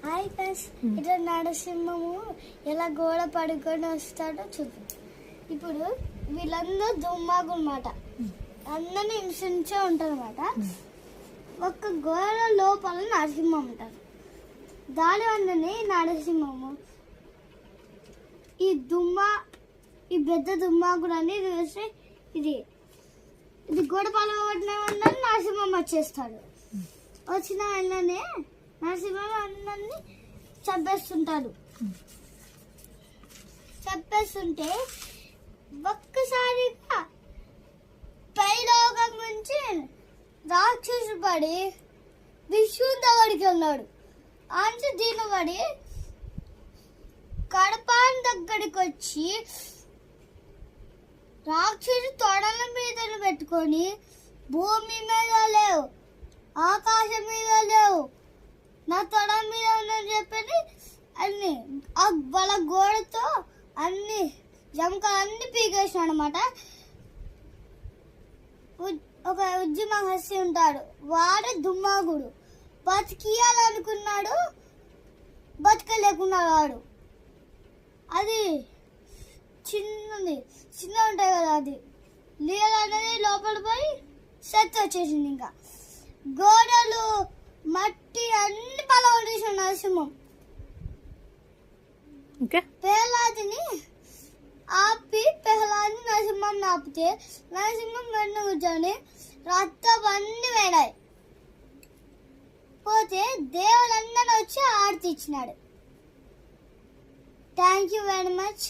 Hi friends, ఇట్లా నరసింహము ఎలా గోడ పడుకొని వస్తాడో చూద్దాం. ఇప్పుడు వీళ్ళందరూ దుమ్మాగు అనమాట, అందరినీ హింసించే ఉంటారు అనమాట. ఒక్క గోడ లోపల నరసింహం ఉంటారు. దానివల్లనే నరసింహము ఈ పెద్ద దుమ్మాగుడు అని చూస్తే ఇది గోడ పలగొట్టిన వల్ల నరసింహం వచ్చేస్తాడు. వచ్చిన వెళ్ళనే నరసింహం అందరినీ చంపేస్తుంటే ఒక్కసారిగా పైలోకం నుంచి రాక్షసు పడి విష్ణు దగ్గరికి ఉన్నాడు. అంటే దీని పడి కడపాన్ దగ్గరికి వచ్చి రాక్షసు తొడల మీద పెట్టుకొని భూమి మీద లేవు, ఆకాశం మీద లేవు, నా తొడ మీద ఉందని చెప్పి అన్ని వాళ్ళ గోడతో అన్ని జమకాలన్నీ పీకేసాడు అనమాట. ఒక ఉజ్జి మహర్షి ఉంటాడు, వాడే దుమ్మాగుడు. బతికియాలనుకున్నాడు, బతకలేకున్నాడు వాడు. అది చిన్న ఉంటాయి కదా, అది నీళ్ళు అనేది లోపల పోయి సెట్ వచ్చేసింది. ఇంకా గోడలు మట్టి అన్ని పలగొట్టేసాడు నరసింహం. ప్రహ్లాదిని నరసింహం ఆపితే నరసింహం వెన్ను కూర్చొని రక్తం అన్ని వేడాయి పోతే దేవులందరూ వచ్చి ఆర్తి ఇచ్చినాడు. Thank you very much.